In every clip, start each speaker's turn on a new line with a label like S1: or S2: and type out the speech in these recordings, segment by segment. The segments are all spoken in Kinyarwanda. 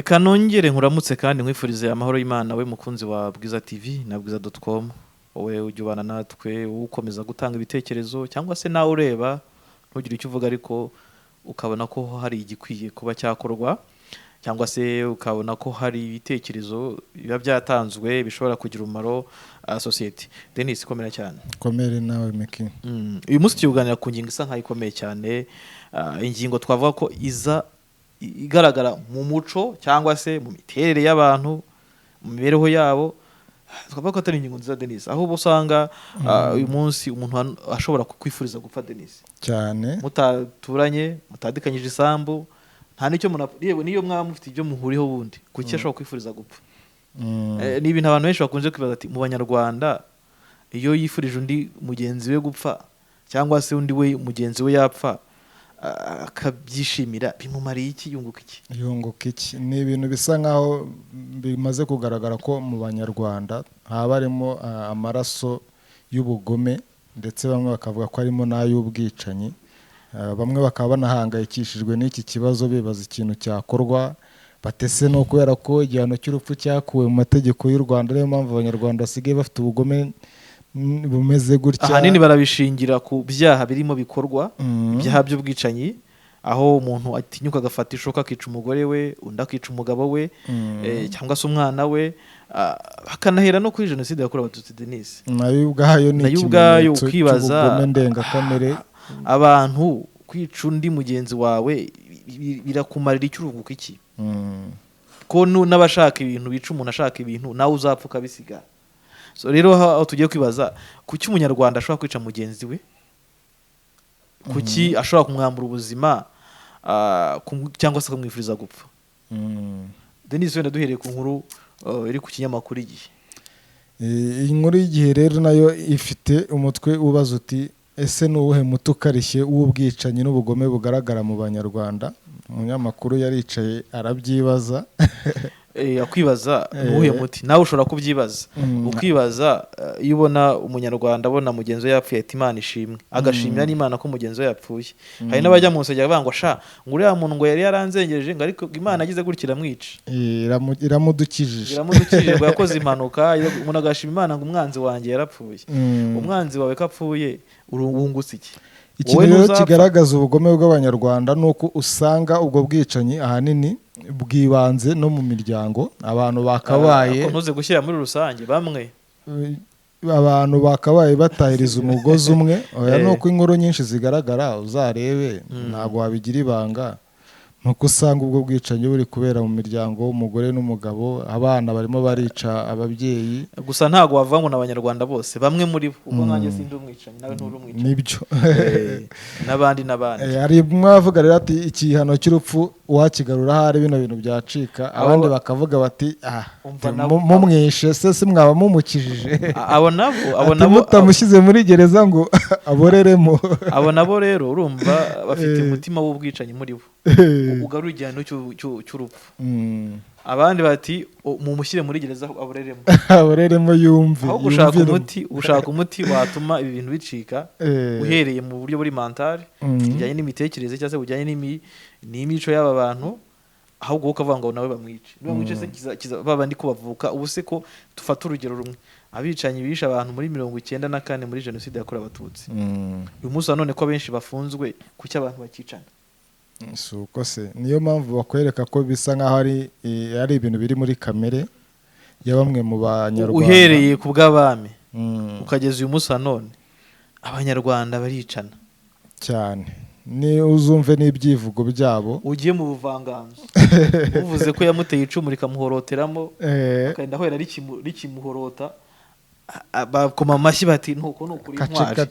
S1: reka nongere nkuramutse kandi nkwifurize amahoro y'Imana we mukunzi wa Bwiza TV na bwiza.com. wowe ujye ubana natwe ukomeza gutanga ibitekerezo cyangwa se nawe ureba ntugire icyo uvuga ariko ukabona ko hari igikwiye kuba cyakorwa cyangwa se ukabona ko hari ibitekerezo biba byatanzwe bishobora kugira umumaro society. Denis, komera cyane.
S2: Komere nawe Meki.
S1: Uyu munsi tuganira ku ngingo isa nkaho ikomeye cyane, ingingo twavuga ko iza igaragara mu muco cyangwa se mu miterere y'abantu, mu mibereho yabo. Twavuga ko atari ingingo nziza Denis, aho usanga uyu munsi umuntu ashobora kwifuriza gupfa Denis
S2: cyane,
S1: mutaturanye, mutadikanyije isambu, nta nicyo yewe niyo mwamufite ibyo muhuriho bundi kuki ashobora kwifuriza gupfa. Ni ibintu abantu benshi bakunze kwibaza ati mu Banyarwanda iyo yifurije undi mugenzi we gupfa cyangwa se undi we mugenzi we yapfa akabyishimira bimumariye iki, yunguka iki? Ni
S2: ibintu bisa nkaho bimaze kugaragara ko mu Banyarwanda haba harimo amaraso y'ubugome ndetse bamwe bakavuga ko harimo n'ay'ubwicanyi. Bamwe bakaba banahangayikishijwe n'iki kibazo bibaza ikintu cyakorwa, batese no kubera ko igihano cy'urupfu cyakuwe mu mategeko y'u Rwanda, niyo mpamvu Abanyarwanda basigaye bafite ubugome bumeze gutya.
S1: Ahanini barabishingira ku byaha birimo bikorwa, ibyaha by'ubwicanyi, aho umuntu atinyuka agafata ishoka akica umugore we, undi akica umugabo we, cyangwa se umwana we, bakanahera no kuri jenoside yakorewe Abatutsi Denis.
S2: Nayo ubwayo ni ikimenyetso cy'ubugome ndengakamere.
S1: Abantu kwica undi mugenzi wawe birakumarira icyurunguko iki? Ko n'abashaka ibintu bica umuntu ashaka ibintu nawe uzapfuka bisiga. So rero aho tugiye kwibaza kuki umunyarwanda ashobora kwica mugenzi we, kuki ashobora kumwambura ubuzima cyangwa se kumwifuriza gupfa. Denis, wenda duhereye ku nkuru iri ku kinyamakuru Igihe.
S2: Inkuru y'Igihe rero nayo ifite umutwe ubaza uti ese ni uwuhe muti ukarishye w'ubwicanyi n'ubugome bugaragara mu Banyarwanda? Umunyamakuru yaricaye arabyibaza.
S1: Akwibaza nuwuhe muti, nawe ushobora kubyibaza. Ukibaza iyo ubona umunyarwanda abona mugenzi we yapfuye ati Imana ishimwe, agashimira n'Imana ko mugenzi we yapfuye. Hari n'abajya mu nsengero bavuga ngo sha nguriya muntu ngo yari yaranzengereje ngo ariko Imana agize gutya iramwica,
S2: iramudukijije
S1: ngo yakoze impanuka. Umuntu agashima Imana ngo umwanzi wanjye yarapfuye. Umwanzi wawe kapfuye urungutse iki?
S2: Ikintu rero kigaragaza ubugome bw'Abanyarwanda nuko usanga ubwo bwicanyi ahanini bwibanze no mu miryango. Abantu bakabaye
S1: ntuze gushyira muri rusange, bamwe
S2: abantu bakabaye batahiriza umugozi umwe. Oya nuko inkuru nyinshi zigaragara uzarebe ntabwo wabigira ibanga, nuko usanga ubwo bwicanyi buri kubera mu miryango, umugore n'umugabo, abana barimo barica ababyeyi.
S1: Gusa ntago wavuga ngo n'Abanyarwanda bose, bamwe muri bo, ubwo nanjye sindi umwicanyi nawe nturi umwicanyi.
S2: Nibyo.
S1: N'abandi
S2: hari mwavuga rero ati igihano cy'urupfu wakigarura hari bino bintu byacika, abandi bakavuga bati mumwishe se mwaba mumukijije.
S1: Abo nabo
S2: mutamushyize muri gereza ngo aboreremo.
S1: Abo nabo rero urumva bafite umutima w'ubwicanyi muri bo, ugarura igihano cy'urupfu. Abandi bati mumushyire muri gereza
S2: aboreremo yumve.
S1: Aho gushaka umuti watuma ibi bintu bicika, uhereye mu buryo buri mentale, bijyanye n'imitekerereze cyangwa se bujyanye n'imico y'aba bantu, ahubwo ukavuga ngo nawe bamwice. Bamwice se babandi ko bavuka ubu se ko tufata urugero rumwe. Abicanyi bishe abantu muri 1994 muri jenoside yakorewe Abatutsi. Uyu munsi none ko benshi bafunzwe kuki abantu bakicana?
S2: Suko se niyo mpamvu bakwereka ko bisa nkaho ari ibintu biri muri kamere ya bamwe mu Banyarwanda.
S1: Uhereye ku bw'abami ukageza uyu munsi none Abanyarwanda baricana
S2: cyane. Ni uzumve n'ibyivugo byabo.
S1: Ugiye mu buvanganzo uvuze ko yamuteye icumu rikamuhoroteramo, akenda aho yari rikimuhorota, bakoma amashyi bati nuko nukuri intwari.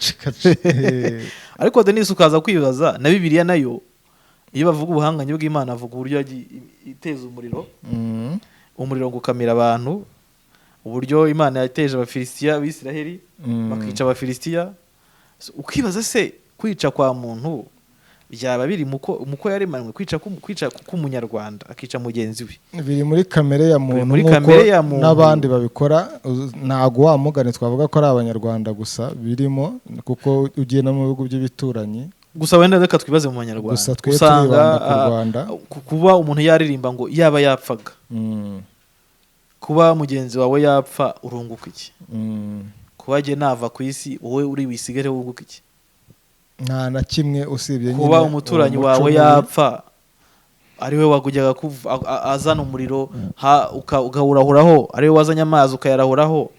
S1: Ariko Denis, ukaza kwibaza na Bibiliya nayo iyo bavuga ubuhanganyi bw'Imana avuga uburyo iteza umuriro gukamira abantu, uburyo Imana yateje Abafilisitiya b'Isiraheli bakica Abafilisitiya. Ukibaza se kwica kwa muntu byaba biri muko yaremanywe, kwica k'umunyarwanda akica mugenzi we,
S2: biri muri kamere ya muntu n'abandi babikora. Ntago wamugane twavuga ko ari Abanyarwanda gusa birimo, kuko ugiye no mu bihugu by'ibituranyi
S1: gusa wenda reka twibaze mu Banyarwanda usanga kuba umuntu yaririmba ngo yaba yapfaga kuba mugenzi wawe yapfa urunguka iki kuba jye nava ku isi wowe uri wisigare wunguka iki
S2: nta na kimwe usibye nyine
S1: kuba umuturanyi wawe yapfa ari we wagujyaga azana umuriro ugahurahuraho ari we wazanye amazi ukayarahuraho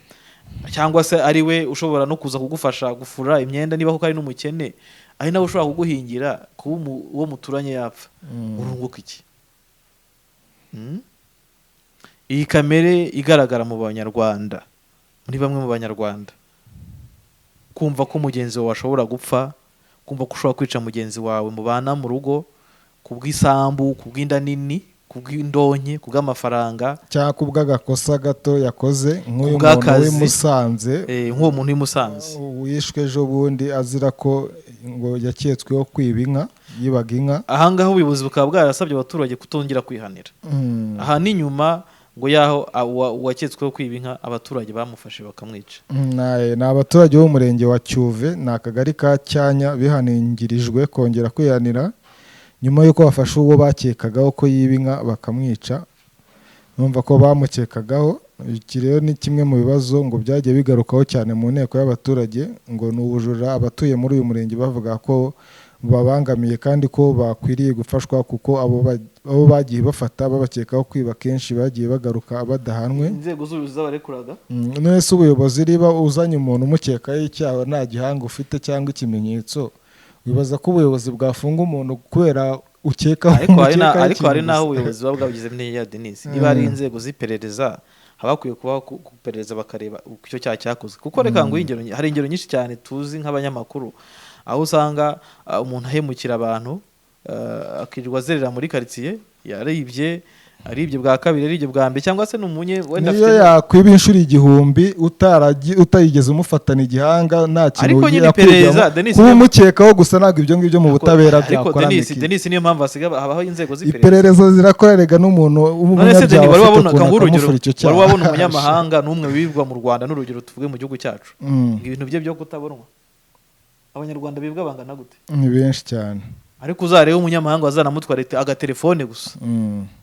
S1: cyangwa se ari we ushobora no kuza kugufasha gufura imyenda niba kuko ari n'umukene ari nawe ushobora kuguhingira kuba uwo muturanye yapfa urunguka iki iyi kamere igaragara mu Banyarwanda muri bamwe mu Banyarwanda kumva ko mugenzi wawe ashobora gupfa kumva ko ushobora kwica mugenzi wawe mubana mu rugo kubw'isambu kubw'inda nini kubw'indonke kubw'amafaranga
S2: cyangwa kubw'agakosa gato yakoze nk'uyu muntu w'imusanze
S1: nk'uwo muntu w'imusanze
S2: wishwe ejo bundi azira ko ngo yaketsweho kwiba inka yibaga inka
S1: ahangaho ubuyobozi bukaba bwarasabye abaturage kutongera kwihanira aha n'inyuma ngo yaho uwaketsweho kwiba inka abaturage bamufashe bakamwica
S2: ni abaturage b'umurenge wa Cyuve ni akagari ka Cyanya bihaningirijwe kongera kwihanira nyuma y'uko bafashe uwo bakekagaho ko yiba inka bakamwica numva ko bamukekagaho iki rero ni kimwe mu bibazo ngo byagiye bigarukaho cyane mu nteko y'abaturage ngo ni ubujura abatuye muri uyu murenge bavuga ko babangamiye kandi ko bakwiriye gufashwa kuko abo bagiye bafata babakekaho kwiba kenshi bagiye bagaruka badahanwe
S1: inzego z'ubuyobozi zabarekuraga
S2: nese ubuyobozi riba uzanye umuntu umukekaho icyaha nta gihanga ufite cyangwa ikimenyetso wibaza ko ubuyobozi bwafunga umuntu kubera ukekaho
S1: ariko hari naho ubuyobozi buba bwabigize n'iya Denise niba ari inzego z'iperereza habakwiye kuba kuperereza bakareba icyo cyaha cyakozwe kuko reka ngo hari ingero nyinshi cyane tuzi nk'abanyamakuru aho usanga umuntu ahemukira abantu akirirwa azerera muri quartier aribye bwa kabiri aribye bwa mbere cyangwa se n'umunye wenda
S2: niyo yakwiba inshuro igihumbi utayigeze umufatana igihanga nta kintu ugiye kuba umukekaho gusa ntabwo ibyo ngibyo mu butabera byakora
S1: ariko Denise niyo mpamvu habaho inzego z'iperereza
S2: iperereza zirakorerega n'umuntu
S1: w'umunyabyaha wari wabona umunyamahanga n'umwe wibwa mu Rwanda n'urugero tuvuge mu gihugu cyacu ibintu bye byo kutabonwa Abanyarwanda bibwa bangana gute
S2: ni benshi cyane
S1: ariko uzareba umunyamahanga wazanamutwara agatelefone gusa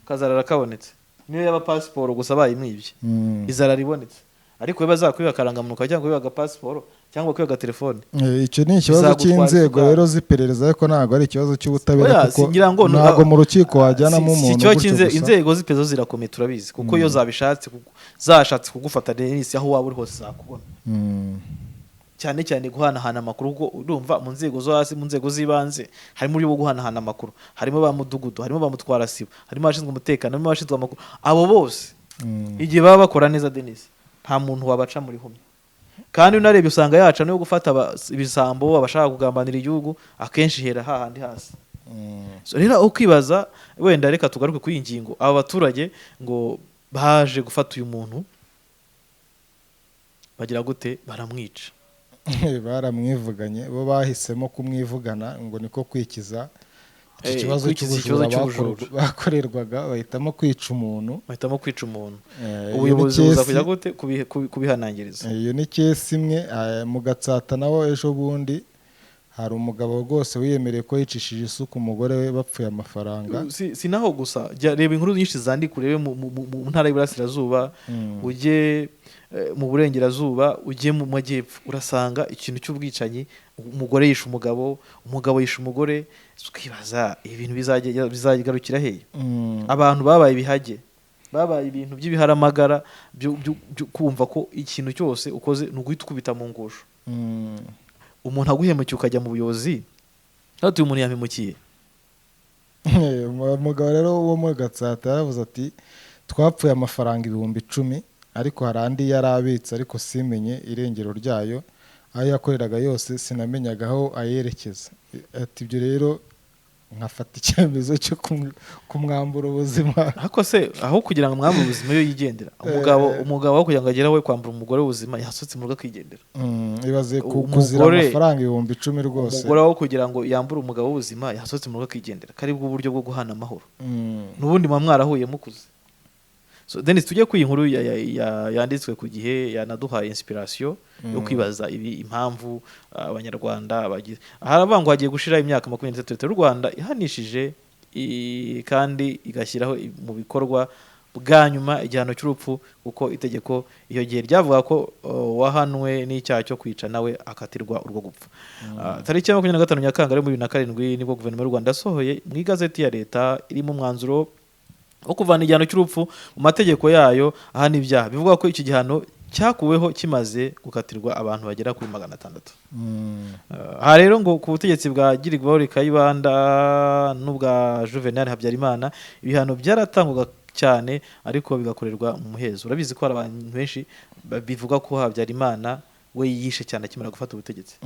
S1: kazarara kabonetse niyo yaba passport gusa bayimwibye izara ribonetse ariko we bazakwiba karangamunuka cyangwa kwiba passport cyangwa kwiba telefone
S2: icyo ni ikibazo cy'inzego rero ziperereza ariko ntabwo ari ikibazo cy'ubutabera kuko ntabwo mu rukiko wajyanamo umuntu
S1: inzego z'iperereza zirakomeye turabizi kuko iyo zashatse kugufata Denise aho waba uri hose zakubona cyane cyane guhanahana amakuru kuko urumva mu nzego zo hasi mu nzego z'ibanze harimo uri bo guhanahana amakuru harimo ba mudugudu harimo ba mutwara sibo harimo abashinzwe umutekano harimo abashinzwe amakuru abo bose igihe baba bakora neza Denise nta muntu wabaca muri humye kandi unarebye usanga yaca no gufata ibisambo abashaka kugambanira igihugu akenshi hera hahandi hasi so rero ukibaza wenda reka tugaruke kuri ingingo aba baturage ngo baje gufata uyu muntu bagira gute baramwica
S2: baramwivuganye bo bahisemo kumwivugana ngo niko kwikiza ikibazo cy'ubujura bakorerwaga bahitamo kwica umuntu ubuyobozi buza kujya gute kubihanangiriza iyo ni kesi imwe mu Gatsata nawo ejo bundi hari umugabo rwose wiyemereye ko yicishije isuku umugore we bapfuye amafaranga
S1: si naho gusa reba inkuru nyinshi zandika urebe mu ntara y'Iburasirazuba ujye mu burengerazuba ujye mu majyepfo urasanga ikintu cy'ubwicanyi umugore yishe umugabo yishe umugore twibaza ibintu bizagarukira hehe abantu babaye ibihage babaye ibintu by'ibiharamagara byo kumva ko ikintu cyose ukoze ni uguhita ukubita mu ngusho umuntu aguhemukiye ukajya mu buyobozi kandi uyu muntu yahemukiye
S2: umugabo rero wo muri Gatsata yaravuze ati twapfuye amafaranga 10,000 ariko hari andi yari abitse ariko simenye irengero ryayo aho yakoreraga yose sinamenyaga aho ayerekeza ati ibyo rero nkafata icyemezo cyo kumwambura ubuzima
S1: ariko se aho kugira ngo mwambure ubuzima yo yigendera umugabo aho kugira ngo agere we kwambura umugore ubuzima yasutse mu rugo akigendera
S2: ibaze kuzira amafaranga 10,000 rwose
S1: umugore aho kugira ngo yambure umugabo ubuzima yasutse mu rugo akigendera kari bwo buryo bwo guhana amahoro n'ubundi mwarahuye mukuze So Denis, tujye ku inkuru yanditswe ku gihe yanaduhaye inspiration yo kwibaza impamvu abanyarwanda bagize haravangwa hagiye gushira imyaka 23 y'u Rwanda ihanishije kandi igashyiraho mu bikorwa bwa nyuma igihano cy'urupfu kuko itegeko iyo gihe ryavuga ko wahanwe n'icyaha cyo kwica nawe akatirwa urwo gupfa. Tariki ya 25 Nyakanga muri 2007 nibwo guverinoma y'u Rwanda yasohoye mu igazeti ya leta irimo umwanzuro wo kuvana igihano cy'urupfu mu mategeko yayo ahana ibyaha bivuga ko iki gihano cyakuweho kimaze gukatirwa abantu bagera kuri 600. Aha rero ngo ku butegetsi bwa Girigori Kayibanda n'ubwa Juvenal Habyarimana ibihano byaratangwaga cyane ariko bigakorerwa mu muhezo. Urabizi ko abantu benshi bivuga ko Habyarimana we yishe cyane akimara gufata ubutegetsi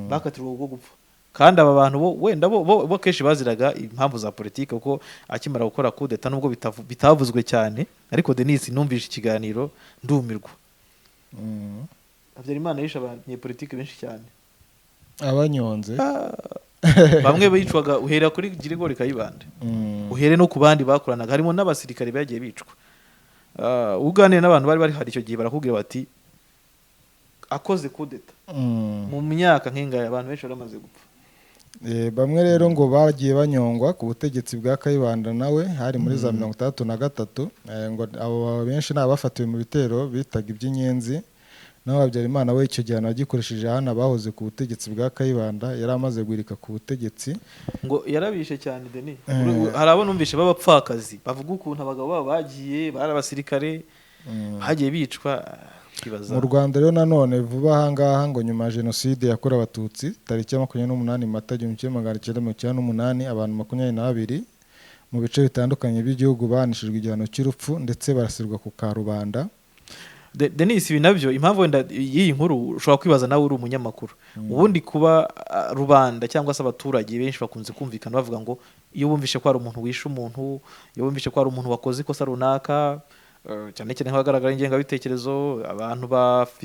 S1: bakatirwa ubwo gupfa, kandi aba bantu wenda bo keshi baziraga impamvu za politike kuko akimara gukora kudeta nubwo bitavuzwe cyane, ariko Denis numvise ikiganiro ndumirwa. Habyarimana yishe abanyepolitike benshi cyane
S2: abanyonze
S1: bamwe bicwaga uhera kuri Girigori Kayibanda uhere no ku bandi bakoranaga harimo n'abasirikare bagiye bicwa. Uganira n'abantu bari hari icyo gihe barakubwira bati akoze kudeta mu myaka nk'ingahe abantu benshi baramaze gupfa.
S2: Bamwe rero ngo bagiye banyongwa ku butegetsi bwa Kayibanda nawe hari muri za 63 ngo abo benshi nabafatiwe mu bitero bitaga iby'inyenzi, naho Habyarimana we icyo gihano agikoresheje hano bahoze ku butegetsi bwa Kayibanda yari amaze guhirika ku butegetsi
S1: ngo yarabishe cyane Denis. Hari abo numvishe b'abapfakazi bavuga ukuntu abagabo babo bagiye bari abasirikare hagiye bicwa.
S2: Mu Rwanda rero nanone vuba ahangaha ngo nyuma ya jenoside yakorewe abatutsi tariki ya 28 Mata 1998 abantu 22 mu bice bitandukanye by'igihugu banishijwe igihano cy'urupfu ndetse barasirwa ku karubanda.
S1: Denis, ibi nabyo impamvu wenda iyi nkuru ushobora kwibaza nawe uri umunyamakuru ubundi kuba rubanda cyangwa se abaturage benshi bakunze kumvikana bavuga ngo iyo bumvishe ko ari umuntu wishe umuntu, iyo bumvishe ko ari umuntu wakoze ikosa runaka cyane cyane hagaragara ingengabitekerezo abantu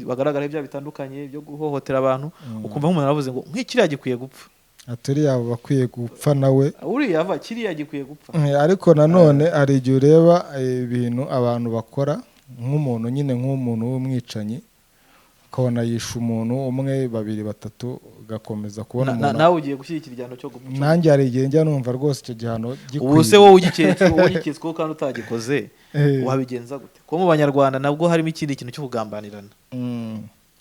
S1: bagaragara ibyaha bitandukanye byo guhohotera abantu, ukumva nk'umuntu aravuze ngo nk'ikiriya gikwiye gupfa,
S2: atari yabo bakwiye gupfa nawe
S1: uriya ava kiriya gikwiye gupfa.
S2: Ariko nanone hari igihe ureba ibintu abantu bakora nk'umuntu nyine nk'umuntu w'umwicanyi ukabona yisha umuntu umwe babiri batatu gakomeza kubona umuntu
S1: nawe ugiye gushyigikira igihano cyo gupfa.
S2: Nanjye hari igihe njya numva rwose icyo gihano gikwiye.
S1: Ubuse wowe ugiketsweho kandi utagikoze wabigenza gute? Ko mu Banyarwanda nabwo harimo ikindi kintu cyo kugambanirana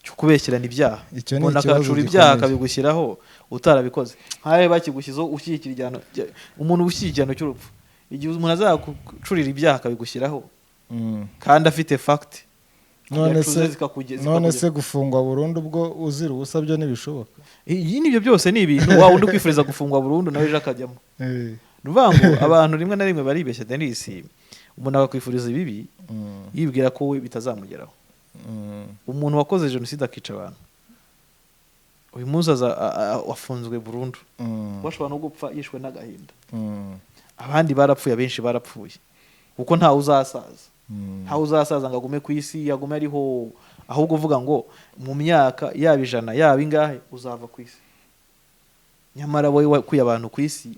S1: cyo kubeshyirana ibyaha, ubona akacura ibyaha akabigushyiraho utarabikoze. Haye bakigushyizeho ushyigikira igihano, umuntu ushyigikira igihano cy'urupfu igihe umuntu azakucurira ibyaha akabigushyiraho kandi afite fact,
S2: none se gufungwa burundu ubwo uzira ubusa byo ntibishoboka.
S1: Iyi nibyo byose ni ibintu wawe undi kwifuriza gufungwa burundu nawe ejo akajyamo. Ruvango abantu rimwe na rimwe baribeshya Denis, umuntu akakwifuriza ibibi yibwira ko we bitazamugeraho. Umuntu wakoze jenoside akica abantu uyu munsi wafunzwe burundu bashobora no gupfa yishwe n'agahinda. Abandi barapfuye, abenshi barapfuye kuko ntawe uzasaza ngo agume ku isi yagume ariho, ahubwo uvuga ngo mu myaka yaba 100 yaba ingahe uzava ku isi. Nyamara wowe wakuye abantu ku isi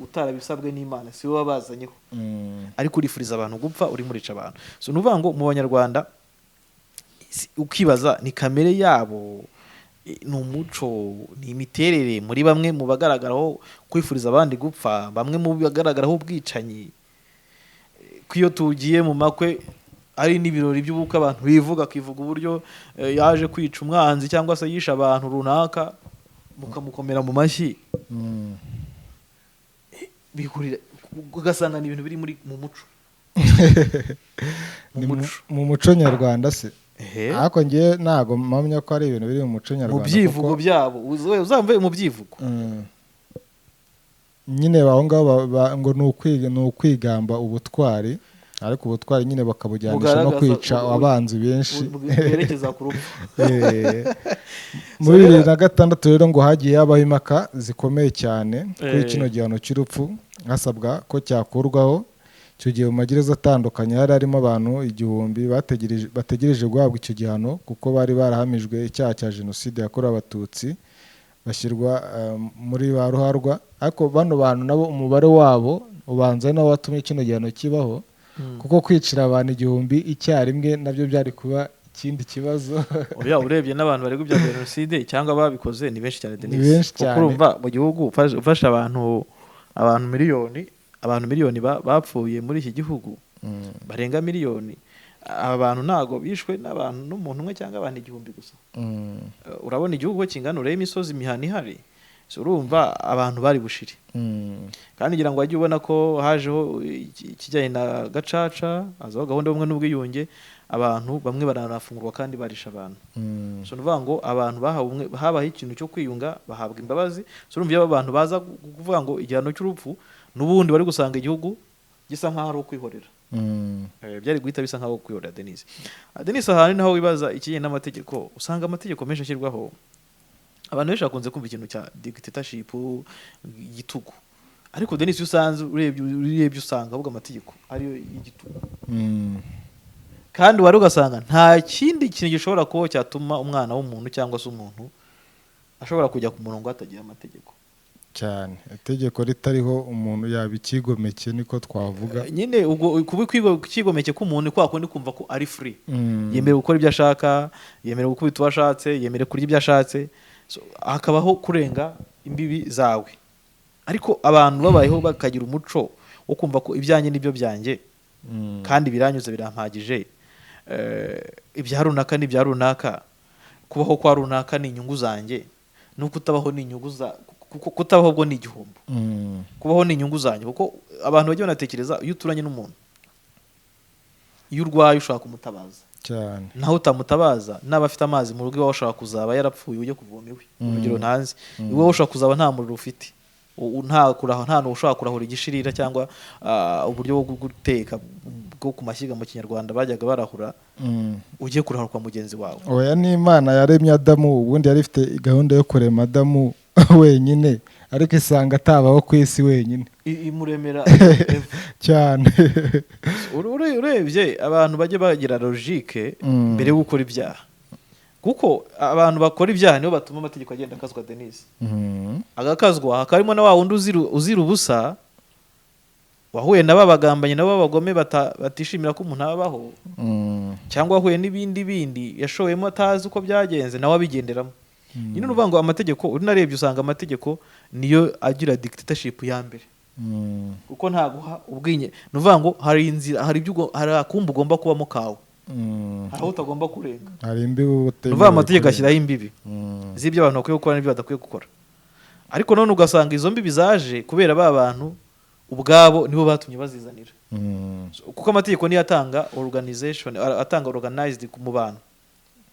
S1: utarabisabwe n'Imana, si wowe wabazanyeho, ariko urifuriza abantu gupfa uri murica abantu. So nuvuga ngo mu Banyarwanda ukibaza ni kamere yabo, ni umuco, ni imiterere muri bamwe mu bagaragaraho kwifuriza abandi gupfa, bamwe mu bagaragaraho ubwicanyi. Iyo tugiye mu makwe ari n'ibirori by'ubukwe abantu bivuga uburyo yaje kwica umwanzi cyangwa se yisha abantu runaka mukamukomera mu mashyi, bihurira ugasanga ni ibintu biri mu muco
S2: mu muco nyarwanda se. Ariko ngiye ntago mpamya ko ari ibintu biri mu muco nyarwanda,
S1: mu byivugo byabo uzamve mu byivugo
S2: nyine aho ngaho ngo ni ukwigamba ubutwari, ariko ubutwari nyine bakabujyanisha no kwica abanzi benshi
S1: berekeza ku rupfu.
S2: Muri 2006 rero ngo hagiye habaho impaka zikomeye cyane kuri kino gihano cy'urupfu, hasabwa ko cyakurwaho. Icyo gihe mu magereza atandukanye hari harimo abantu 1000 bategereje guhabwa icyo gihano kuko bari barahamijwe icyaha cya jenoside yakorewe abatutsi bashyirwa muri ba ruharwa. Ariko bano bantu nabo umubare wabo ubanza nawo watumye kino gihano kibaho kuko kwicira abantu 1000 icyarimwe nabyo byari kuba ikindi kibazo.
S1: Urebye n'abantu bari gubya genocide cyangwa babikoze ni benshi cyane Denis, kuko urumva mu gihugu ufasha abantu miliyoni bapfuye muri iki gihugu, barenga miliyoni. Abantu ntago bishwe n'umuntu umwe cyangwa abantu 1000 gusa. Urabona igihugu kingana, ureba imisozi imihana ihari, urumva abantu bari bushire. Kandi ngira ngo wajye ubona ko hajeho ikijyanye na gacaca, azaho gahunda y'ubumwe n'ubwiyunge, abantu bamwe baranafungurwa kandi barisha abantu. So nuvuga ngo abantu habaho ikintu cyo kwiyunga, bahabwa imbabazi. So urumva iyo abantu baza kuvuga ngo igihano cy'urupfu, n'ubundi bari gusanga igihugu gisa nkaho ari ukwihorera. Byari guhita bisa nkaho kwihorera Denis. Denis, ahandi naho wibaza ikijyanye n'amategeko, usanga amategeko menshi ashyirwaho, abantu benshi bakunze kumva ikintu cya dictatorship, igitugu. Ariko Denis, usanze urebye usanga ahubwo amategeko ariyo y'igitugu. Kandi wari ugasanga nta kindi kintu gishobora kuba cyatuma umwana w'umuntu cyangwa se umuntu ashobora kujya ku murongo hatagira amategeko
S2: cyane. Itegeko ritariho umuntu yaba ikigomeke, niko twavuga.
S1: Nyine ubwo kuba ikigomeke k'umuntu kwa kundi kumva ko ari free, yemerewe gukora ibyo ashaka, yemerewe gukubita uwo ashatse, yemerewe kurya ibyo ashatse, hakabaho kurenga imbibi zawe. Ariko abantu babayeho bakagira umuco wo kumva ko ibyanjye n'ibyo byanjye, kandi biranyuze birampagije, ibya runaka ni ibya runaka, kubaho kwa runaka ni inyungu zanjye, nuko utabaho ni inyungu kutabaho bwo ni igihombo. Kubaho ni inyungu zanjye, kuko abantu bajya banatekereza iyo uturanye n'umuntu, iyo urwaye ushaka kumutabaza
S2: cyane,
S1: naho utamutabaza naba afite amazi mu rugo iwawe ushaka kuzaba yarapfuye ujye kuvoma iwe. Urugero ntanzi, iwawe ushaka kuzaba nta muriro ufite, nta n'ushaka kurahura igishirira cyangwa uburyo bwo guteka bwo ku mashyiga mu Kinyarwanda bajyaga barahura, ujye kurahura kwa mugenzi wawe.
S2: Oya, ni Imana yaremye Adamu, ubundi yari ifite gahunda yo kurema Adamu wenyine, ariko isanga atabaho ku isi wenyine,
S1: imuremera
S2: cyane.
S1: Urebye abantu bajye bagira logique mbere yo gukora ibyaha, kuko abantu bakora ibyaha nibo batuma amategeko agenda akazwa Denis. Agakazwa hakarimo na wa wundi uzira ubusa, wahuye n'ababagambanye nabo babagome batishimira ko umuntu abaho, cyangwa wahuye n'ibindi yashowemo atazi uko byagenze nawe abigenderamo. Nyine uvuga ngo amategeko, urinarebye usanga amategeko niyo agira dictatorship ya mbere, kuko nta guha ubwinye. Nuvuga ngo hari inzira, hari akumba ugomba kubamo kawe, aho utagomba kurenga,
S2: hari imbibi utemewe.
S1: Nuvuga amategeko ashyiraho imbibi z'ibyo abantu bakwiye gukora n'ibyo badakwiye gukora. Ariko none ugasanga izo mbibi zaje kubera ba bantu ubwabo nibo batumye bazizanira. Kuko amategeko niyo atanga organization, atanga organized mu bantu,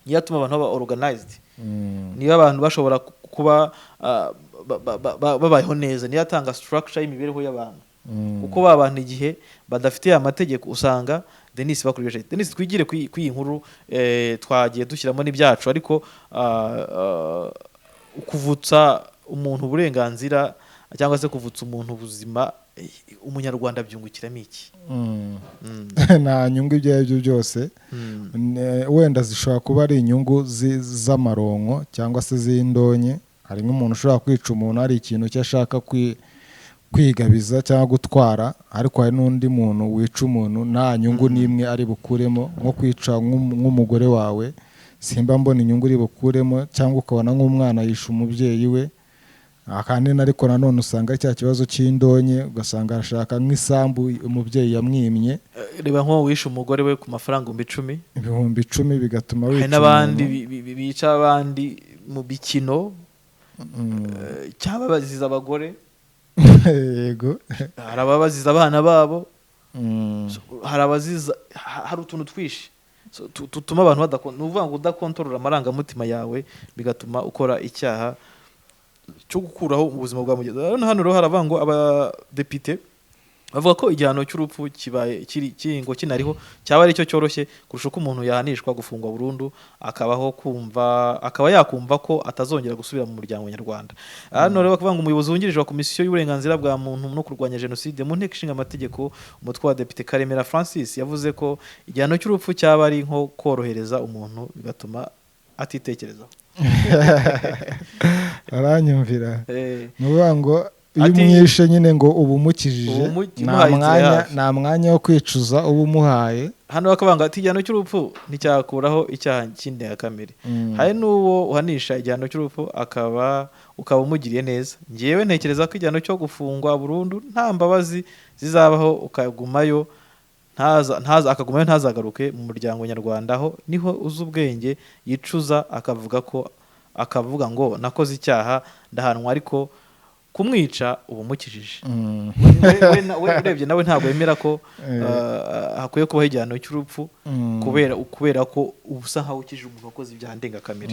S1: niyo atuma abantu baba organized, niyo abantu bashobora kuba babayeho neza, niyo atanga structure y'imibereho y'abantu. Kuko abantu igihe badafite amategeko usanga Denis bakoresha. Denis, twigire ku iyi nkuru, twagiye dushyiramo n'ibyacu, ariko kuvutsa umuntu uburenganzira cyangwa se kuvutsa umuntu ubuzima, umunyarwanda byungukiramo iki?
S2: Nta nyungu ibyo ari byo byose. Wenda zishobora kuba ari inyungu z'amaronko cyangwa se z'indonke. Hari nk'umuntu ushobora kwica umuntu hari ikintu cyo ashaka kwigabiza cyangwa gutwara, ariko hari n'undi muntu wica umuntu nta nyungu n'imwe ari bukuremo, nko kwica nk'umugore wawe, simba mbona inyungu uri bukuremo. Cyangwa ukabona nk'umwana yisha umubyeyi we, kandi ariko nanone usanga cya kibazo cy'indonke, ugasanga arashaka nk'isambu umubyeyi yamwimye.
S1: Reba nko wisha umugore we ku mafaranga
S2: 10,000 bigatuma wica.
S1: Hari n'abandi bica abandi mu bikino, cyangwa baziza abagore,
S2: yego,
S1: hari ababaziza abana babo, hari abaziza, hari utuntu twishi tutuma abantu badakora. Nuvuga ngo udakontorora amarangamutima yawe bigatuma ukora icyaha cyo gukuraho ubuzima bwa mugenzi. Hano rero haravuga ngo abadepite bavuga ko igihano cy'urupfu kibaye kiringo kinariho cyaba ari cyo cyoroshye kurusha uko umuntu yahanishwa gufungwa burundu akaba yakumva ko atazongera gusubira mu muryango nyarwanda. Hano rero bakavuga ngo umuyobozi wungirije wa komisiyo y'uburenganzira bwa muntu no kurwanya jenoside mu nteko ishinga amategeko, umutwe wa depite Karemera Francis, yavuze ko igihano cy'urupfu cyaba ari nko korohereza umuntu bigatuma atitekerezaho.
S2: aranyumvira. Nuvuga ngo iyo umwishe nyine ngo uba umukijije nta mwanya wo kwicuza uba umuhaye.
S1: Hano bakabanga ati igihano cy'urupfu nticyakuraho icyaha cy'indengakamere. Hari n'uwo uhanisha igihano cy'urupfu ukaba umugiriye neza. Ngewe ntekereza ko igihano cyo gufungwa burundu nta mbabazi zizabaho ukagumayo akagumayo ntazagaruke mu muryango nyarwanda, aho niho uzi ubwenge yicuza akavuga ngo nakoze icyaha ndahanwa, ariko kumwica uba umukijije. Urebye nawe ntabwo yemera ko hakwiye kubaho igihano cy'urupfu kubera ko ubusa nkaho ukijije umuntu wakoze ibyaha ndengakamere.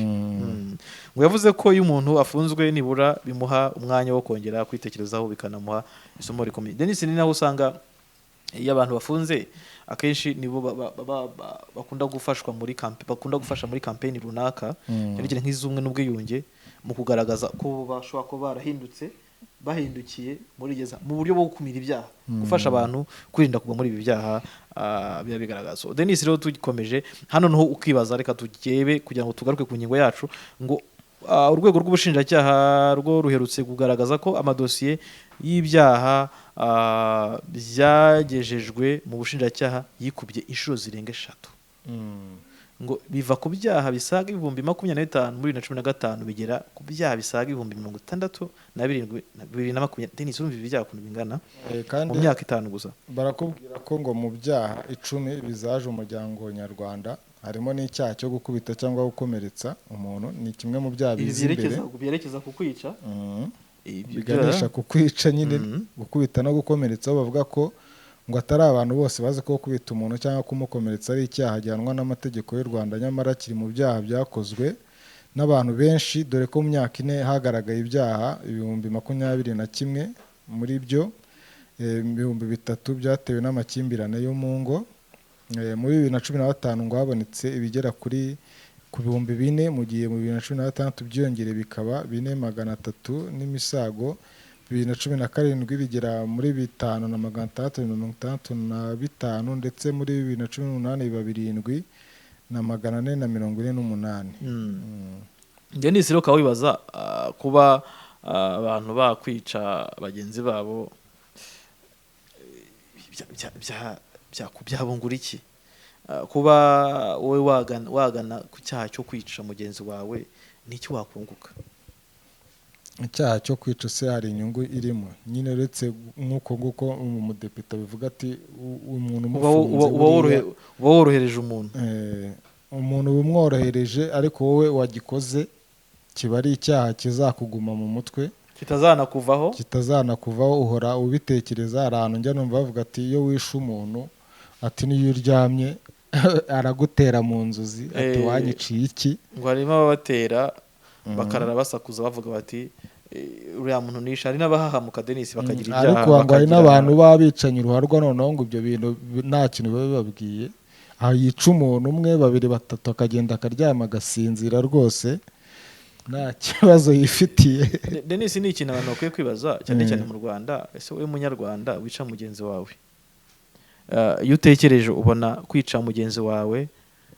S1: Ngo yavuze ko iyo umuntu afunzwe nibura bimuha umwanya wo kongera kwitekerezaho bikanamuha isomo rikomeye. Denis, ni naho usanga iyo abantu bafunze akenshi nibo bakunda gufasha muri kampeni runaka cyane nk'iz'ubumwe n'ubwiyunge, mu kugaragaza ko bashobora kuba bahindukiye mu buryo bwo gukumira ibyaha, gufasha abantu kwirinda kugwa muri ibi byaha biba bigaragaza. Denis, rero tugikomeje hano niho ukibaza, reka tugebe kugira ngo tugaruke ku ngingo yacu, ngo urwego rw'ubushinjacyaha rwo ruherutse kugaragaza ko amadosiye y'ibyaha byagejejwe mu bushinjacyaha yikubye inshuro zirenga 3. Ngo biva ku byaha bisaga 25,000 muri 2015 bigera ku byaha bisaga 60,000 na 2020. Denis, urumva ibyaha ukuntu bingana mu myaka 5 gusa.
S2: Barakubwira ko ngo mu byaha 10 bizaje umuryango nyarwanda harimo n'icyaha cyo gukubita cyangwa gukomeretsa umuntu. Ni kimwe mu byaha bizimbere
S1: byerekeza ku kwica,
S2: biganisha ku kwica nyine, gukubita no gukomeretsa. Bavuga ko ngo atari abantu bose bazi ko gukubita umuntu cyangwa kumukomeretsa ari icyaha gihanwa n'amategeko y'u Rwanda, nyamara kiri mu byaha byakozwe n'abantu benshi, dore ko mu myaka 4 hagaragaye ibyaha 21,000, muri byo 3,000 byatewe n'amakimbirane yo mu ngo. Muri 2015 ngo habonetse ibigera ku 4,000, mu gihe mu 2016 byongere bikaba 4,300 n'imisago. 2017 bigera muri 5,665, ndetse muri 2018 biba 7,448.
S1: Denis, rero ukaba wibaza kuba abantu bakwica bagenzi babo byabungura iki? Kuba wowe wagana ku cyaha cyo kwica mugenzi wawe n'iki wakunguka?
S2: Icyaha cyo kwica se hari inyungu irimo nyine, uretse nk'uko nguko umudepite bivuga ati umuntu
S1: uba worohereje
S2: umuntu bumworohereje, ariko wowe wagikoze kiba ari icyaha kizakuguma mu mutwe, kitazanakuvaho uhora ubitekereza. Hari ahantu njya numva bavuga ati iyo wishe umuntu ati niyo uryamye aragutera mu nzozi, ati wanyiciye iki?
S1: Ngo harimo ababatera bakarara basakuza bavuga bati uriya muntu nisha. Hari n'abahahamuka Denis bakagira ibyaha,
S2: ariko ngo hari n'abantu babicanye uruharwa, noneho ngo ibyo bintu nta kintu biba bibabwiye. Aho yica umuntu 1, 2, 3 akagenda akaryama agasinzira rwose nta kibazo yifitiye.
S1: Denis, ni ikintu abantu bakwiye kwibaza cyane cyane mu Rwanda. Ese wowe munyarwanda wica mugenzi wawe, iyo utekereje ubona kwica mugenzi wawe,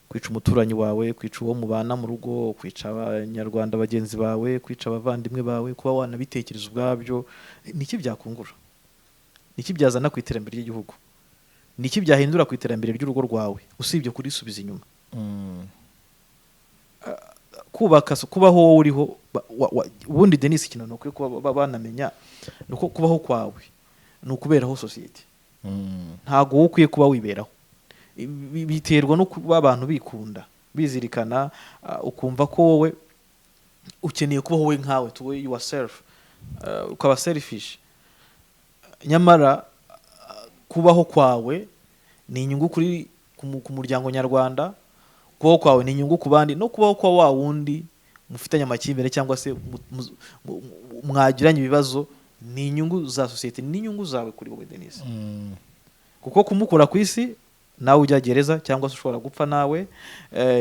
S1: kwica umuturanyi wawe, kwica uwo mubana mu rugo, kwica abanyarwanda bagenzi bawe, kwica abavandimwe bawe, kuba wanabitekereza ubwabyo, niki byakungura? Niki byazana ku iterambere ry'igihugu? Niki byahindura ku iterambere ry'urugo rwawe usibye kurisubiza inyuma? Kubaho wowe uriho. Ubundi Denis, ikintu nuko kuba banamenya nuko kubaho kwawe nukuberaho society, ntago wowe ukwiye kuba wiberaho. Biterwa no kuba abantu bikunda bizirikana, ukumva ko wowe ukeneye kuba wowe nkawe, to yourself, ukaba selfish. Nyamara kubaho kwawe ni inyungu ku muryango nyarwanda, kubaho kwawe ni inyungu ku bandi, no kubaho kwa wa wundi mufitanye amakimbere cyangwa se mwagiranye ibibazo ni inyungu za society, ni inyungu zawe kuri wowe Denis. Kuko kumukura ku isi nawe ujya gereza, cyangwa se ushobora gupfa nawe,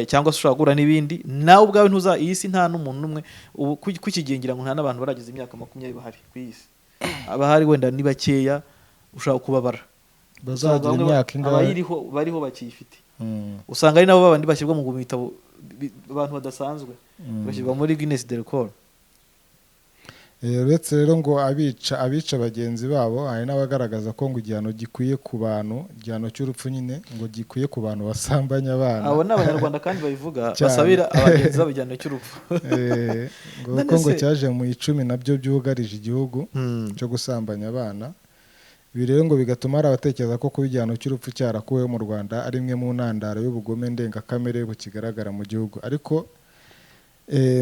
S1: cyangwa se ushobora gura n'ibindi, nawe ubwawe iyi si nta n'umuntu n'umwe kukigengira ngo nta n'abantu baragize imyaka 20 bahari ku isi. Abahari wenda ni bakeya, ushobora kubabara
S2: bazagira imyaka ingahe
S1: bariho bakiyifite. Usanga ari nabo babandi bashyirwa mu bitabo abantu badasanzwe, bashyirwa muri Guinness de Record.
S2: uretse rero ngo abica bagenzi babo hari n'abagaragaza ko ngo igihano gikwiye ku bantu, igihano cy'urupfu nyine ngo gikwiye ku bantu basambanya abana.
S1: abo ni Abanyarwanda kandi babivuga basabira abagenzi babo igihano cy'urupfu.
S2: ngo cyaje mu 10 nabyo byugarije igihugu cyo gusambanya abana. Ibi rero ngo bigatuma hari abatekereza ko kuba igihano cy'urupfu cyarakuweho mu Rwanda ari imwe mu ntandaro y'ubugome ndengakamere bukigaragara mu gihugu. Ariko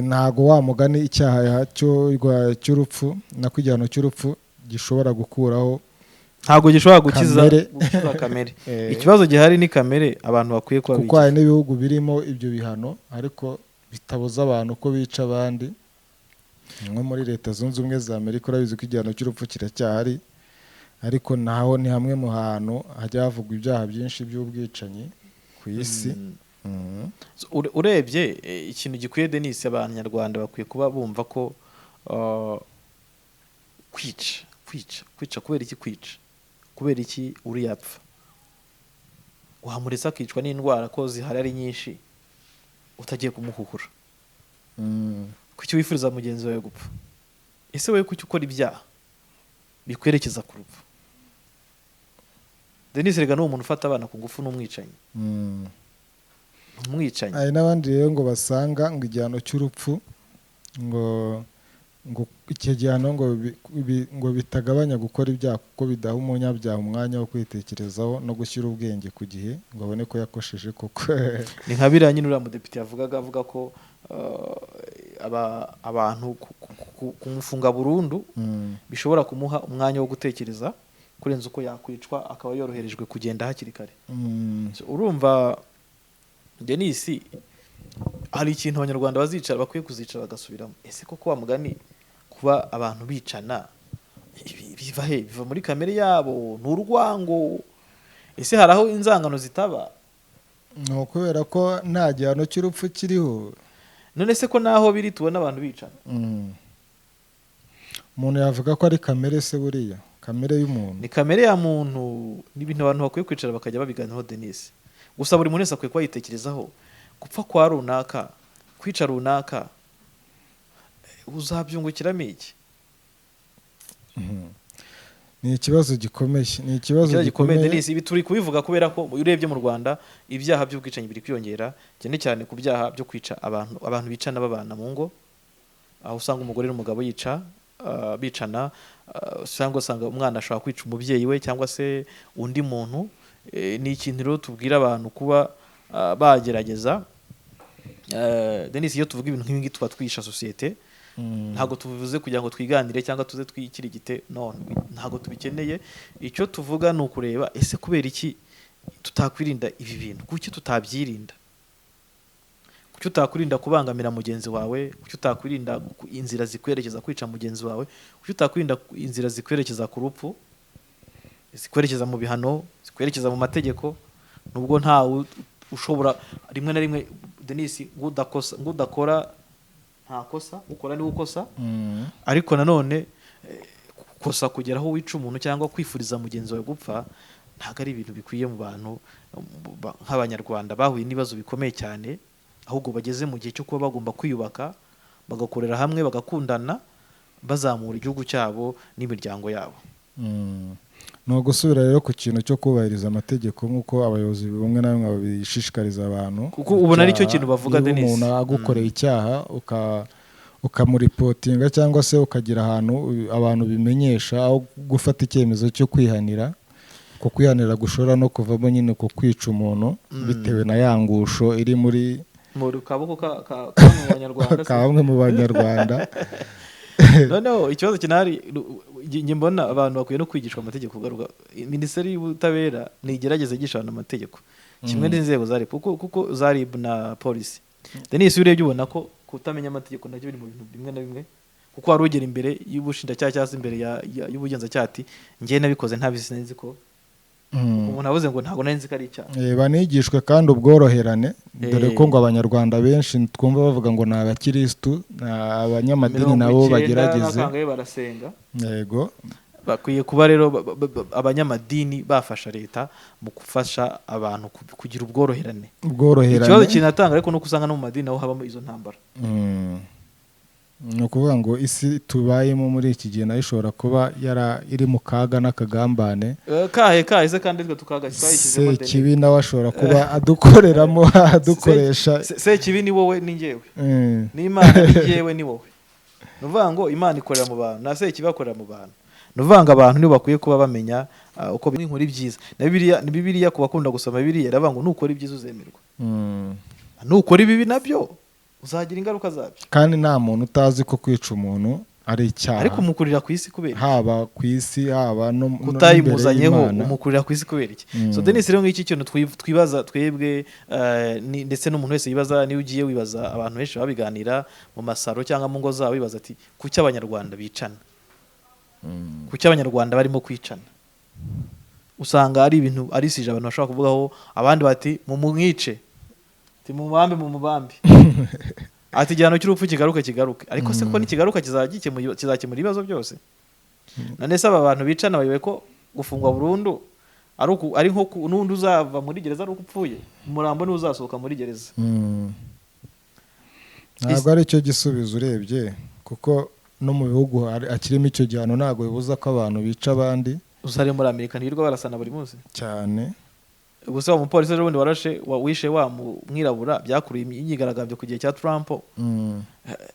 S2: ntago wa mugani icyaha cy'urupfu nako igihano cy'urupfu gishobora gukuraho,
S1: ntago gishobora gukiza kamere. Ikibazo gihari ni kamere abantu bakwiye kuba
S2: kuko hari n'ibihugu birimo ibyo bihano ariko bitabuza abantu ko bica abandi. nko muri Leta Zunze Ubumwe za Amerika urabizi ko igihano cy'urupfu kiracyahari, ariko naho ni hamwe mu hantu hajya havugwa ibyaha byinshi by'ubwicanyi ku isi.
S1: Urebye ikintu gikwiye Denis, Abanyarwanda bakwiye kuba bumva ko kwica kubera iki kwica, kubera iki uri yapfa, uhamurisa akicwa n'indwara ko zihari ari nyinshi utagiye kumuhuhura. Kuki wifuriza mugenzi wawe gupfa? Ese wowe kuki ukora ibyaha bikwerekeza ku rupfu? Denis rega ni umuntu ufata abana ku ngufu n'umwicanyi. Umwicanyi.
S2: Hari n'abandi rero ngo basanga ngo igihano cy'urupfu ngo icyo gihano ngo bitagabanya gukora ibyaha kuko bidaha umunyabyaha umwanya wo kwitekerezaho no gushyira ubwenge ku gihe ngo abone ko yakosheje koko.
S1: Ni nka biriya nyine uriya mudepite avuga ko abantu kumufunga burundu bishobora kumuha umwanya wo gutekereza kurenza uko yakwicwa akaba yoroherejwe kugenda hakiri kare. Urumva Denis, hari ikintu Abanyarwanda bazicara bakwiye kuzicara bagasubiramo. Ese koko wa mugani kuba abantu bicana biva muri kamere yabo, n'urwango? Ese haraho inzangano zitaba?
S2: No, kubera ko nta gihano cy'urupfu kiriho.
S1: None se ko naho biri tubona abantu bicana?
S2: Umuntu yavuga ko ari kamere se buriya? Kamere y'umuntu.
S1: Ni kamere ya muntu, n'ibintu abantu bakwiye kwicara bakajya babiganiraho Denis. Gusa buri muntu wese akwiye kuba yitekerezaho, gupfa kwa runaka, kwica runaka, uzabyungukiramo iki?
S2: Ni ikibazo gikomeye, ni ikibazo gikomeye
S1: Denis. Ibi turi kubivuga kubera ko urebye mu Rwanda ibyaha by'ubwicanyi biri kwiyongera cyane cyane ku byaha byo kwica abantu bicana babana mu ngo, aho usanga umugore n'umugabo bicana, usanga umwana ashobora kwica umubyeyi we cyangwa se undi muntu. Ni ikintu rero tubwira abantu kuba bagerageza. Denis, iyo tuvuga ibintu nk'ibi tuba twisha sosiyete, ntago tuvuze kugira ngo twiganire cyangwa tuze twikirigite, none ntago tubikeneye. Icyo tuvuga ni ukureba ese kubera iki tutakwirinda ibi bintu, kuki tutabyirinda, kuki utakwirinda kubangamira mugenzi wawe, kuki utakwirinda inzira zikwerekeza kwica mugenzi wawe, kuki utakwirinda inzira zikwerekeza ku rupfu, zikwerekeza mu bihano, zikwerekeza mu mategeko. Nubwo ntawe ushobora rimwe na rimwe Denis ngudakora nta kosa, ukora ni ukosa. Ariko nanone kosa kugera aho wica umuntu cyangwa kwifuriza mugenzi wawe gupfa ntago ari ibintu bikwiye mu bantu nk'Abanyarwanda bahuye n'ibibazo bikomeye cyane, ahubwo bageze mu gihe cyo kuba bagomba kwiyubaka, bagakorera hamwe, bagakundana, bazamura igihugu cyabo n'imiryango yabo.
S2: No gusubira rero ku kintu cyo kubahiriza amategeko nk'uko abayobozi bamwe na bamwe babishishikariza abantu,
S1: kuko ubona ari cyo kintu bavuga Denis.
S2: Umuntu agukoreye icyaha ukamuripotinga cyangwa se ukagira ahantu abantu bimenyesha, aho gufata icyemezo cyo kwihanira. Ko kwihanira gushora no kuvamo nyine ko kwica umuntu bitewe na yangusho iri muri
S1: kaboko bamwe
S2: mu Banyarwanda.
S1: Noneho ikibazo kinari njye mbona abantu bakwiye no kwigishwa amategeko garuka. Minisiteri y'Ubutabera nigerageze yigisha abantu amategeko kimwe n'inzego za RIB, kuko za RIB na polisi. Denis, urebye ubona ko kutamenya amategeko nacyo biri mu bintu bimwe na bimwe, kuko hari ugera imbere y'ubushinjacyaha cyangwa se imbere y'ubugenzacyaha ati njye nabikoze ntabizi, nzi ko umuntu avuze ngo ntago nzi ko ari icyaha.
S2: Banigishwe kandi ubworoherane, dore ko ngo Abanyarwanda benshi twumva bavuga ngo ni abakirisitu, abanyamadini nabo bagerageze
S1: barasenga.
S2: Yego,
S1: bakwiye kuba rero abanyamadini bafasha leta mu gufasha abantu kugira ubworoherane. Ikibazo kinatanga ariko no kusanga no mu madini aho habamo izo ntambara.
S2: ni ukuvuga ngo isi tubayemo muri iki gihe nayo ishobora kuba iri mu kaga n'akagambane
S1: kahe se kandi twe tukagashyizeho
S2: se kibi nawe ashobora kuba adukoreramo adukoresha
S1: se kibi ni wowe ni njyewe n'Imana ni njyewe ni wowe nuvuga ngo Imana ikorera mu bantu na se kibi akorera mu bantu nuvuga ngo abantu nibo bakwiye kuba bamenya uko inkuru ibyiza na Bibiliya ku bakunda gusoma Bibiliya iravuga ngo nukora ibyiza uzemerwa nukora ibibi nabyo uzagira ingaruka zabyo
S2: kandi nta muntu utazi ko kwica umuntu ari icyaha
S1: ariko umukurira ku isi kubera
S2: haba ku isi haba no
S1: kutayimuzanyeho umukurira ku isi kubera iki so Denis rero ngiki kintu twibaza twebwe ndetse n'umuntu wese yibaza niyo ugiye wibaza abantu benshi babiganira mu masaro cyangwa mu ngo zabo wibaza ati kuki abanyarwanda bicana kuki abanyarwanda barimo kwicana usanga ari ibintu ari sije abantu bashaka kuvugaho abandi bati mu mwice mu mubambi ati igihano cy'urupfu kigaruke ariko se ko nikigaruka kizakemura ibibazo byose none se aba bantu bicana bayobe ko gufungwa burundu ari nko n'undi uzava muri gereza ari uko upfuye umurambo n'uzasohoka muri gereza
S2: ntabwo ari cyo gisubizo urebye kuko no mu bihugu akirimo icyo gihano ntabwo bibuza ko abantu bica abandi
S1: usare muri Amerika ntirirwa barasana buri munsi
S2: cyane
S1: gusa umupolisi ejo bundi wishe wa mwirabura byakuruye imyigaragambyo ku gihe cya Trump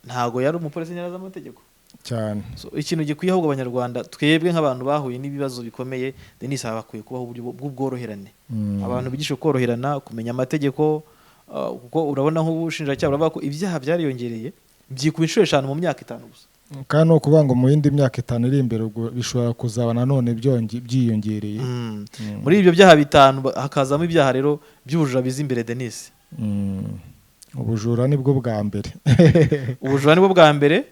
S1: ntago yari umupolisi nyaraza amategeko
S2: cyane
S1: ikintu gikwiye ahubwo abanyarwanda twebwe nk'abantu bahuye n'ibibazo bikomeye Denis bakwiye kubaho uburyo bw'ubworoherane abantu bigisha koroherana kumenya amategeko kuko urabona nk'ubushinjacyaha uravuga ko ibyaha byariyongereye byikuba inshuro 5 mu myaka 5 gusa
S2: kandi no kuvuga ngo mu yindi myaka 5 iri imbere ubwo bishobora kuzaba nanone byiyongereye
S1: muri ibyo byaha 5 hakazamo ibyaha rero by'ubujura biza imbere Denis
S2: ubujura nibwo bwa mbere
S1: ubujura nibwo bwa mbere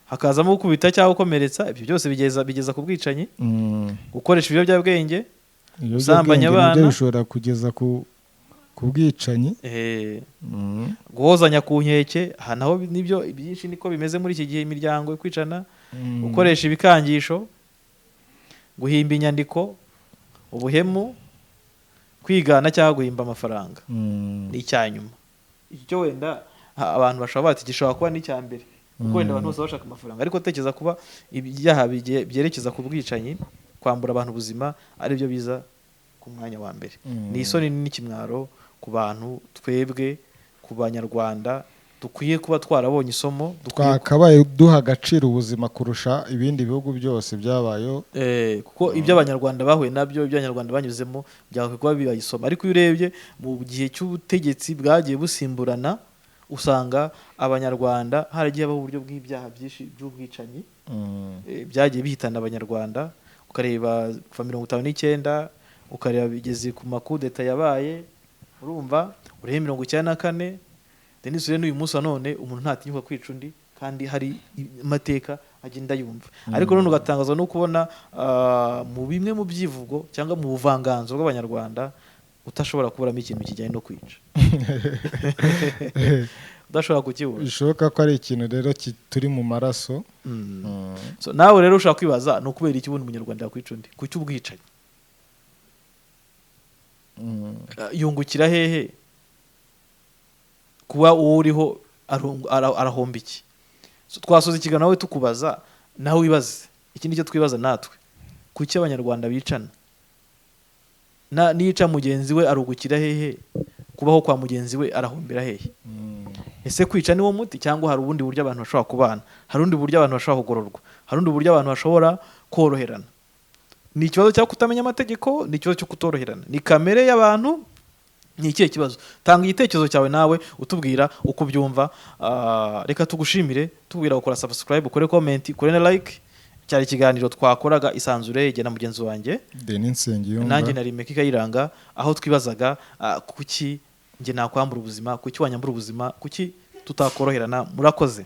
S1: hakazamo gukubita cyangwa gukomeretsa ibyo byose bigeza ku bwicanyi gukoresha ibiyobyabwenge gusambanya abana
S2: bishobora kugeza ku bwicanyi
S1: guhozanya ku nkeke naho nibyo byinshi niko bimeze muri iki gihe imiryango kwicana gukoresha ibikangisho guhimba inyandiko ubuhemu kwigana cyangwa guhimba amafaranga ni icyanyuma icyo wenda abantu bashobora bati gishobora kuba n'icya mbere kuko wenda abantu bose bashaka amafaranga ariko tekeza kuba ibyaha byerekeza ku bwicanyi kwambura abantu ubuzima ari byo biza ku mwanya wa mbere ni isoni n'ikimwaro ku bantu twebwe ku banyarwanda dukwiye kuba twarabonye isomo
S2: twakabaye duha agaciro ubuzima kurusha ibindi bihugu byose byabayo
S1: kuko ibyo abanyarwanda bahuye nabyo ibyo abanyarwanda banyuzemo byakwiye kuba bibayisoma ariko iyo urebye mu gihe cy'ubutegetsi bwagiye busimburana usanga abanyarwanda haragiye habaho uburyo bw'ibyaha byinshi by'ubwicanyi byagiye bihitana abanyarwanda ukareba kuva 59 ukareba bigeze ku makudeta yabaye urumva urebe 94 Denis rero uyu munsi none umuntu ntatinyuka kwica undi kandi hari amateka agenda yumva ariko none ugatangazwa no kubona mu bimwe mu byivugo cyangwa mu buvanganzo bw'abanyarwanda utashobora kuburamo ikintu kijyanye no kwica udashobora kukibura
S2: bishoboka ko ari ikintu rero turi mu maraso
S1: so nawe rero ushaka kwibaza no kubera iki ubundi umunyarwanda yakwica undi kuki ubwicanyi yungukira hehe kuba uriho arahomba iki twasoza ikiganiro nawe tukubaza nawe wibaze ikindi cyo twibaza natwe kuki abanyarwanda bicana nica mugenzi we arugukira hehe kubaho kwa mugenzi we arahombera hehe ese kwica ni wo muti cyangwa hari ubundi buryo abantu bashobora kubana hari ubundi buryo abantu bashobora kugororwa hari ubundi buryo abantu bashobora koroherana ni ikibazo cyo kutamenya amategeko ni ikibazo cyo kutoroherana ni kamere y'abantu ni ikihe kibazo tanga igitekerezo cyawe nawe utubwira uko byumva reka tugushimire tubwira gukora subscribe ukore comment ukore na like cyari ikiganiro twakoraga isanzure igena mugenzi wanjye
S2: Denis Nsengiyumva
S1: nanjye nari Mekika Yiranga aho twibazaga kuki nge nakwambura ubuzima kuki wanyambura ubuzima kuki tutakoroherana murakoze